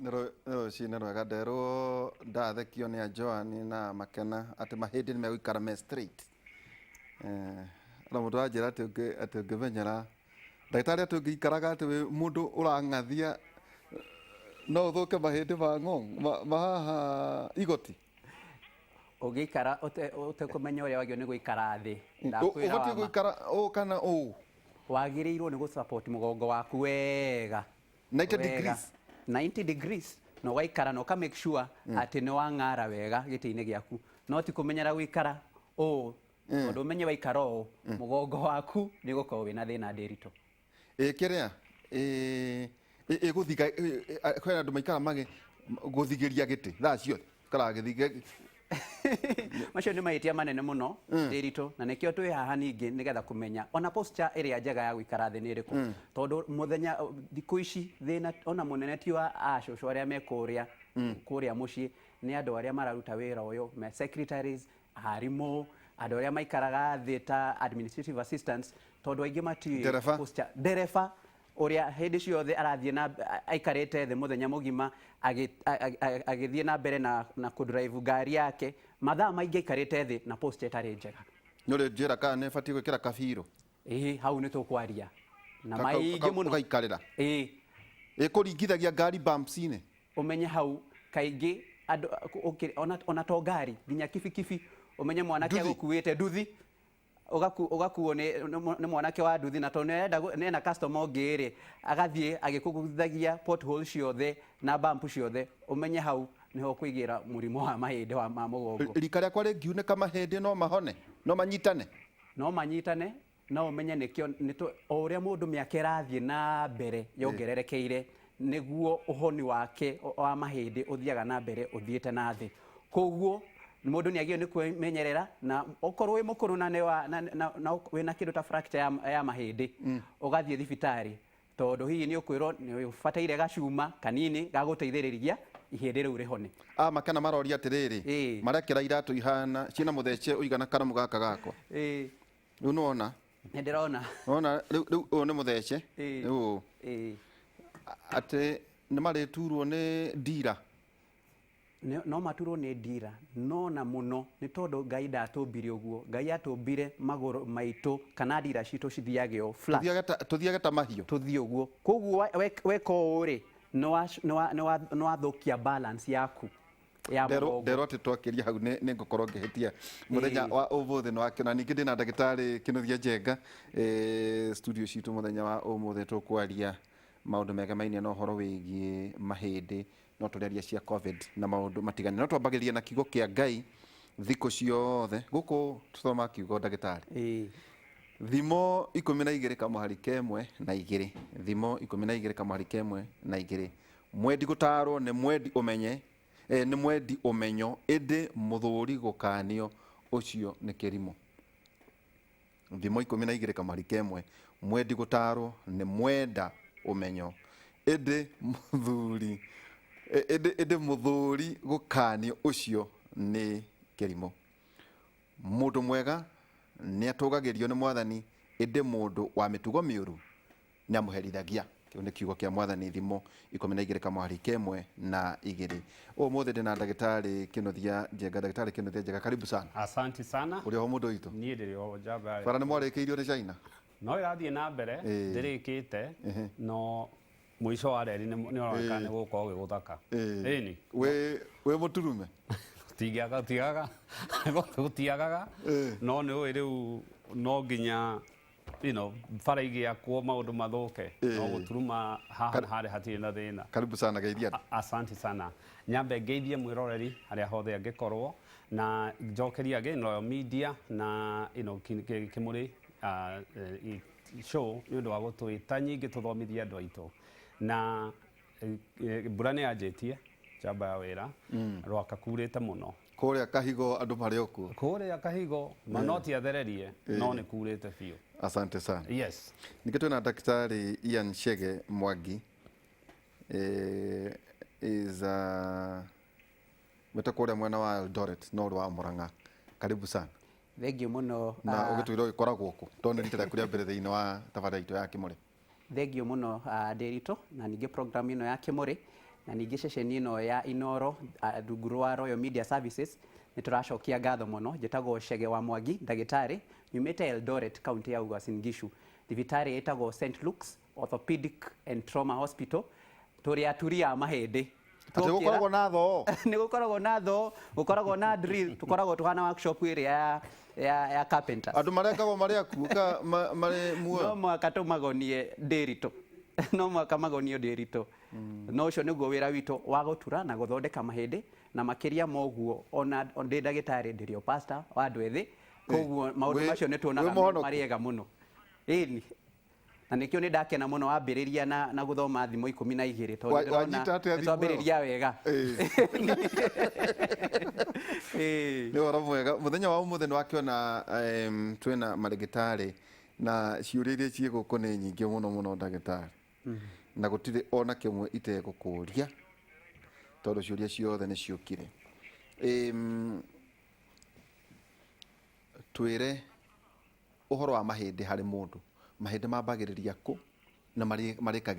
nero cine rwega nderwo ndathekio nĩ Joan na Makena atĩ mahĩndĩ nĩ megũikara me straight. Na mũndũ anjĩra atĩ ũngĩmenyera ndagĩtarĩ atĩ ũngĩikaraga atĩ wĩ mũndũ ũrang'athia no ũthũke mahĩndĩ ma ng'ong'o mahaha igoti. Ũngĩikara ũtekũmenya ũrĩa wagĩrĩirwo nĩ gũikara thĩ. Ũbatiĩ gũikara ũũ kana ũũ. Wagĩrĩirwo nĩ gũsupport mũgongo waku wega 90 degrees. 90 degrees na ũgaikara na ũka make sure atĩ nĩ wang'ara wega gĩtĩ-inĩ gĩaku, no ti kũmenyera gũikara ũũ. Tondũ ũmenye waikara ũũ mũgongo waku nĩ ũgũkorwo wĩna thĩna ndĩritũ. Kĩrĩa gũthiga kwĩna andũ maikara gũthigĩria gĩtĩ thaa ciothe karagĩthiga. Macio nĩ mahĩtia manene mũno ndĩritũ, na nĩkĩo twĩ haha ningĩ nĩgetha kũmenya ona posture ĩrĩa njega ya gũikara thĩ nĩ ĩrĩkũ. Tondũ mũthenya thikũ ici thĩna ona mũnene ti wa acũcũ arĩa me kũrĩa mũciĩ, nĩ andũ arĩa mararuta wĩra ũyũ, me secretaries, arimũ, andũ arĩa maikaraga thĩ ta administrative assistants, tondũ aingĩ matiũĩ posture. Ndereba ũrĩa hĩndĩ ciothe arathiĩ na aikarĩte thĩ mũthenya mũgima agĩthiĩ na mbere na kũdrive ngari yake, mathaa maingĩ aikarĩte thĩ na posture ĩtarĩ njega. Nĩ ũrĩ njĩra kana nĩ batiĩ gwĩkĩra kabirũ? Hau nĩ tũkwaria na maingĩ mũno ũgaikarĩra kũringithagia ngari bumps-inĩ. Ũmenye hau kaingĩ andũ ona to ngari nginya kibikibi, ũmenye mwanake agũkuĩte nduthi ũgakuo nĩ mwanake wa nduthi, na tondũ nĩena customer ũngĩ-rĩ agathiĩ agĩkũgũthagia pothole ciothe na bump ciothe, ũmenye hau nĩho ũkũigĩra mũrimũ wa mahĩndĩ ma mũgongo. Rika rĩakwa rĩngiunĩka mahĩndĩ no mahone, no manyitane? No manyitane, no ũmenye nĩkĩo o ũrĩa mũndũ mĩaka ĩrathiĩ na mbere yongererekeire nĩguo ũhoni wake wa mahĩndĩ ũthiaga na mbere ũthiĩte na thĩ. Koguo mũndũ nĩ agĩrĩirwo nĩ kwĩmenyerera, na okorwo wĩ mũkũrũ na wĩna kĩndũ ta fracture ya mahĩndĩ ũgathiĩ thibitarĩ, tondũ hihi nĩ ũkwĩrwo nĩ ũbataire gacuma kanini ga gũteithĩrĩria ihĩndĩ rĩu rĩhone. Makena maroria atĩrĩrĩ, marekĩra iratũ ihana ciĩna mũthece ũigana karamu gaka gakwa. Rĩu nĩwona? Nĩ ndĩrona. Wona rĩu ũyũ nĩ mũthece ũũ atĩ nĩ marĩturwo nĩ ndira. No maturwo nĩ ndira, no na mũno nĩ tondũ Ngai ndatũmbire ũguo. Ngai atũmbire magũrũ maitũ kana ndira citũ cithiage o flat, tũthiage ta mahiũ, tũthiĩ ũguo. Koguo weka ũũ-rĩ nĩ wathũkia balance yaku ya mũgongo. Nderwo atĩ twakĩria hau nĩ ngũkorwo ngĩhĩtia mũthenya wa ũmũthĩ nĩ wakĩona. Ningĩ ndĩna ndagĩtarĩ Kĩnuthia Njenga studio citũ mũthenya wa ũmũthĩ tũkwaria maũndũ megemainie na ũhoro wĩgiĩ mahĩndĩ, no tũrĩaria cia COVID na maũndũ matiganĩte. No twambagĩrĩria na kiugo kĩa Ngai thikũ ciothe gũkũ tũthoma kiugo ndagĩtarĩ. Thimo 12 kamũhari kemwe na igĩrĩ, thimo 12 kamũhari kemwe na igĩrĩ. Mwendi gũtarwo nĩ mwendi ũmenye, nĩ mwendi ũmenyo, ĩndĩ mũthũri gũkanio ũcio nĩ kĩrimũ. Thimo 12 kamũhari kemwe, mwendi gũtarwo nĩ mwenda ũmenyo, ĩndĩ mũthũri gũkanio ũcio nĩ kĩrimũ. Mũndũ mwega nĩ atũgagĩrio nĩ Mwathani, ĩndĩ mũndũ wa mĩtugo mĩũru nĩ amũherithagia. Kĩu nĩ kiugo kĩa Mwathani, thimo 12 kamũhari kemwe na igĩrĩ. Ũmũthĩ ndĩna ndagĩtarĩ Kĩnuthia Njenga. Ndagĩtarĩ Kĩnuthia Njenga, karibu sana. Asante sana. Ũrĩ ho mũndũ witũ? Niĩ ndĩrĩ ho njamba. Bara nĩ mwarĩkĩirio nĩ China? No ĩrathiĩ na mbere, ndĩrĩkĩte, no mũico wa reri nĩ ũroneka nĩ gũkorwo gĩgũthaka. Ĩni. Wĩ mũturume? Gũtiagaga, no nĩ ũĩ rĩu no nginya bara igĩakwo maũndũ mathũke, no gũturuma haha harĩ hatirĩ na thĩna. Karibu sana, geithia. Asante sana. Nyambe ngeithie mwĩroreri harĩa hothe angĩkorwo, na njokeria Again Royal Media na Kĩmũrĩ show nĩ ũndũ wa gũtwĩta nyingĩ tũthomithie andũ aitũ. Na mbura nĩ yanjĩtie njamba ya wĩra, rwaka kurĩte mũno. Kũrĩa Kahigo andũ marĩ o kuo? Kũrĩa Kahigo manoti athererie, no nĩ kurĩte biũ. Asante sana. Yes. Ningĩ twĩna ndagĩtarĩ Ian Chege Mwangi, is mwĩta kũrĩa mwena wa Eldoret no wa Murang'a. Karibu sana. Thengiũ mũno. Na ũgĩtwĩra ũgĩkoragwo kũ? Tondũ nĩ rita rĩaku rĩa mbere thĩinĩ wa tabarĩra itũ ya Kĩmũrĩ. Thengiũ mũno Ndĩritũ, na ningĩ program ĩno ya Kĩmũrĩ na ningĩ ceceni ĩno ya Inoro rungu rwa Royal Media Services nĩ tũracokia ngatho mũno. Njĩtagwo Chege wa Mwangi ndagĩtarĩ nyumĩte Eldoret kaunti ya Uasin Gishu. Thibitarĩ ĩtagwo St Luke's Orthopedic and Trauma Hospital tũrĩ aturi a mahĩndĩ. Ati gukoragwo na thoo Nĩ gũkoragwo na thoo, gũkoragwo na drill, tũkoragwo tũhana workshop ĩrĩa ya carpenters. andu marekagwo mari akuka mari muo No mwaka tũmagonie ndĩritũ no mwaka magonio ndĩritũ. No ũcio nĩguo wĩra witũ wa gũtura na gũthondeka mahĩndĩ, na makĩria moguo ona ndĩ ndagĩtarĩ ndĩrĩ o pastor wa andũ ethĩ, koguo maũndũ macio nĩ tuonaga marĩ ega mũno. Ĩni na nĩkĩo nĩ ndakena mũno wambĩrĩria na gũthoma thimo 12 tondũ ndĩrona twambĩrĩria wega. nĩ ũhoro mwega. Mũthenya wa ũmũthĩ nĩ wakĩona twĩna marĩgĩtarĩ na ciũria iria ciĩ gũkũ nĩ nyingĩ mũno ndagĩtarĩ, na gũtirĩ ona kĩmwe itegũkũria tondũ ciũria ciothe nĩ ciũkire. Twĩre ũhoro wa mahĩndĩ harĩ mũndũ, mahĩndĩ mambagĩrĩria kũ na marĩkagĩrĩria